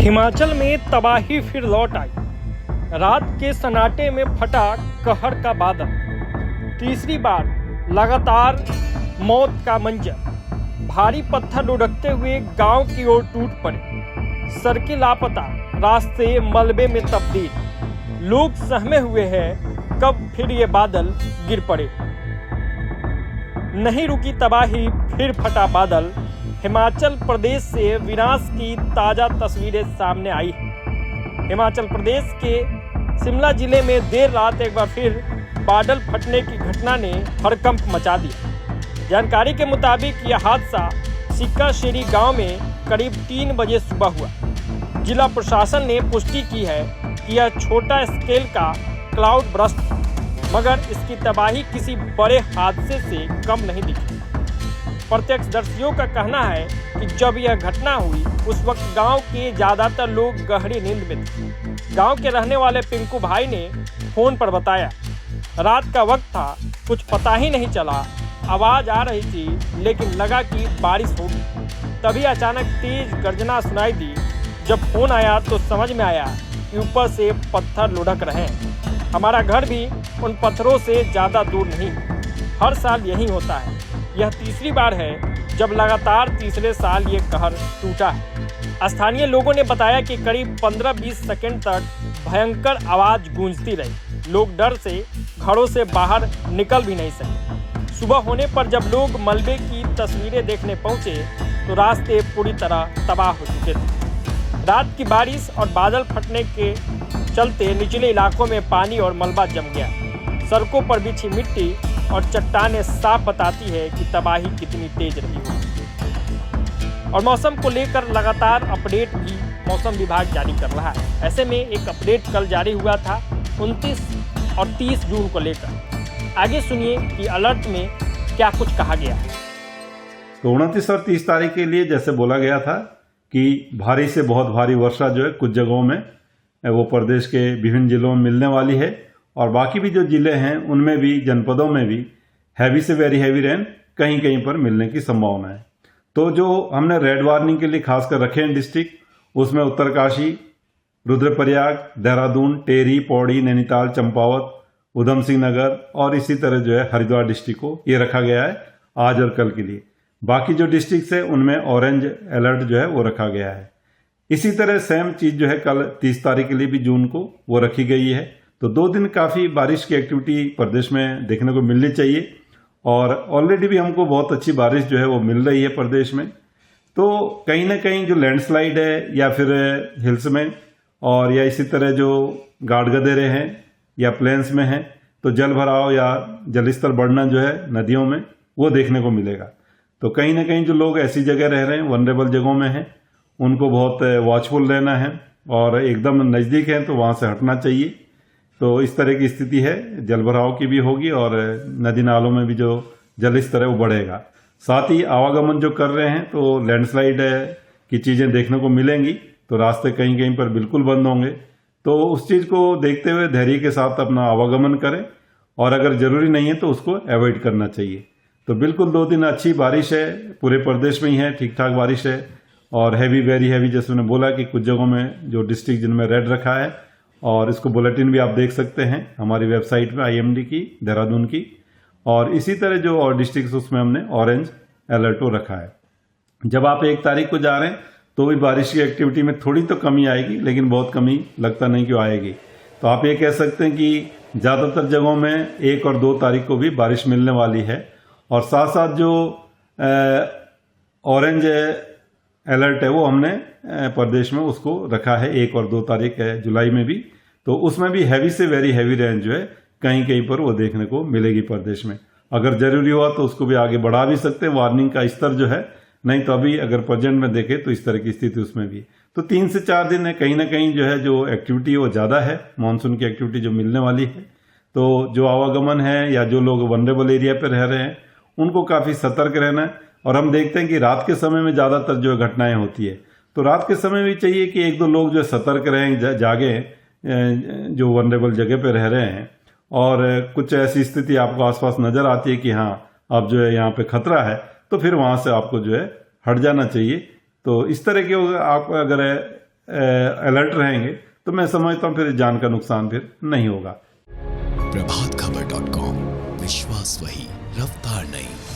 हिमाचल में तबाही फिर लौट आई। रात के सन्नाटे में फटा कहर का बादल। तीसरी बार लगातार मौत का मंजर। भारी पत्थर लुढ़कते हुए गांव की ओर टूट पड़े। सड़कें लापता, रास्ते मलबे में तब्दील। लोग सहमे हुए हैं कब फिर ये बादल गिर पड़े। नहीं रुकी तबाही, फिर फटा बादल। हिमाचल प्रदेश से विनाश की ताज़ा तस्वीरें सामने आई हैं। हिमाचल प्रदेश के शिमला जिले में देर रात एक बार फिर बादल फटने की घटना ने हड़कंप मचा दिया। जानकारी के मुताबिक यह हादसा सिक्काशेरी गांव में करीब 3 बजे सुबह हुआ। जिला प्रशासन ने पुष्टि की है कि यह छोटा स्केल का क्लाउड बर्स्ट था, मगर इसकी तबाही किसी बड़े हादसे से कम नहीं दिखी। प्रत्यक्षदर्शियों का कहना है कि जब यह घटना हुई उस वक्त गांव के ज़्यादातर लोग गहरी नींद में थे। गांव के रहने वाले पिंकू भाई ने फोन पर बताया, रात का वक्त था, कुछ पता ही नहीं चला। आवाज़ आ रही थी लेकिन लगा कि बारिश होगी। तभी अचानक तेज गर्जना सुनाई दी। जब फोन आया तो समझ में आया कि ऊपर से पत्थर लुढ़क रहे हैं। हमारा घर भी उन पत्थरों से ज़्यादा दूर नहीं। हर साल यही होता है। यह तीसरी बार है जब लगातार तीसरे साल ये कहर टूटा है। स्थानीय लोगों ने बताया कि करीब 15-20 सेकंड तक भयंकर आवाज़ गूंजती रही। लोग डर से घरों से बाहर निकल भी नहीं सके। सुबह होने पर जब लोग मलबे की तस्वीरें देखने पहुंचे तो रास्ते पूरी तरह तबाह हो चुके थे। रात की बारिश और बादल फटने के चलते निचले इलाकों में पानी और मलबा जम गया। सड़कों पर बिछी मिट्टी और चट्टानें साफ बताती है कि तबाही कितनी तेज रही है। और मौसम को लेकर लगातार अपडेट भी मौसम विभाग जारी कर रहा है। ऐसे में एक अपडेट कल जारी हुआ था 29 और 30 जून को लेकर। आगे सुनिए कि अलर्ट में क्या कुछ कहा गया है। तो 29 और 30 तारीख के लिए जैसे बोला गया था कि भारी से बहुत भारी वर्षा जो है कुछ जगहों में वो प्रदेश के विभिन्न जिलों में मिलने वाली है, और बाकी भी जो जिले हैं उनमें भी, जनपदों में भी हैवी से वेरी हैवी रेन कहीं कहीं पर मिलने की संभावना है। तो जो हमने रेड वार्निंग के लिए खासकर रखे हैं डिस्ट्रिक्ट, उसमें उत्तरकाशी, रुद्रप्रयाग, देहरादून, टेहरी, पौड़ी, नैनीताल, चंपावत, उधम सिंह नगर और इसी तरह जो है हरिद्वार डिस्ट्रिक्ट को ये रखा गया है आज और कल के लिए। बाकी जो डिस्ट्रिक्ट है उनमें ऑरेंज अलर्ट जो है वो रखा गया है। इसी तरह सेम चीज़ जो है कल 30 तारीख के लिए भी जून को वो रखी गई है। तो 2 दिन काफ़ी बारिश की एक्टिविटी प्रदेश में देखने को मिलनी चाहिए, और ऑलरेडी भी हमको बहुत अच्छी बारिश जो है वो मिल रही है प्रदेश में। तो कहीं ना कहीं जो लैंडस्लाइड है या फिर हिल्स में, और या इसी तरह जो गाढ़ गदेरे हैं या प्लेन्स में हैं, तो जल भराव या जलस्तर बढ़ना जो है नदियों में वो देखने को मिलेगा। तो कहीं ना कहीं जो लोग ऐसी जगह रह रहे हैं, वनरेबल जगहों में हैं, उनको बहुत वॉचफुल रहना है, और एकदम नज़दीक है तो वहाँ से हटना चाहिए। तो इस तरह की स्थिति है, जलभराव की भी होगी और नदी नालों में भी जो जल स्तर है वो बढ़ेगा। साथ ही आवागमन जो कर रहे हैं तो लैंडस्लाइड की चीज़ें देखने को मिलेंगी, तो रास्ते कहीं कहीं पर बिल्कुल बंद होंगे। तो उस चीज़ को देखते हुए धैर्य के साथ अपना आवागमन करें, और अगर ज़रूरी नहीं है तो उसको अवॉइड करना चाहिए। तो बिल्कुल 2 दिन अच्छी बारिश है, पूरे प्रदेश में ही है, ठीक ठाक बारिश है। और हैवी वेरी हैवी जैसे मैंने बोला कि कुछ जगहों में जो डिस्ट्रिक्ट जिनमें रेड रखा है, और इसको बुलेटिन भी आप देख सकते हैं हमारी वेबसाइट पे IMD की, देहरादून की। और इसी तरह जो और डिस्ट्रिक्ट उसमें हमने ऑरेंज अलर्ट रखा है। जब आप 1 तारीख को जा रहे हैं तो भी बारिश की एक्टिविटी में थोड़ी तो कमी आएगी, लेकिन बहुत कमी लगता नहीं कि आएगी। तो आप ये कह सकते हैं कि ज़्यादातर जगहों में 1 और 2 तारीख को भी बारिश मिलने वाली है। और साथ साथ जो ऑरेंज अलर्ट है वो हमने प्रदेश में उसको रखा है 1 और 2 तारीख है जुलाई में भी। तो उसमें भी हैवी से वेरी हैवी रेन जो है कहीं कहीं पर वो देखने को मिलेगी प्रदेश में। अगर जरूरी हुआ तो उसको भी आगे बढ़ा भी सकते हैं, वार्निंग का स्तर जो है। नहीं तो अभी अगर प्रेजेंट में देखें तो इस तरह की स्थिति उसमें भी। तो 3 से 4 दिन है, कहीं ना कहीं जो है जो एक्टिविटी वो ज़्यादा है, मानसून की एक्टिविटी जो मिलने वाली है। तो जो आवागमन है या जो लोग वनरेबल एरिया पर रह रहे हैं उनको काफ़ी सतर्क रहना है। और हम देखते हैं कि रात के समय में ज़्यादातर जो घटनाएं होती है, तो रात के समय भी चाहिए कि 1-2 लोग जो सतर्क रहें, जागे, जो वनरेबल जगह पे रह रहे हैं। और कुछ ऐसी स्थिति आपको आसपास नज़र आती है कि हाँ अब जो है यहाँ पे खतरा है, तो फिर वहाँ से आपको जो है हट जाना चाहिए। तो इस तरह के आप अगर अलर्ट रहेंगे तो मैं समझता हूँ फिर जान का नुकसान फिर नहीं होगा। प्रभातखबर.com, विश्वास वही, रफ्तार नहीं।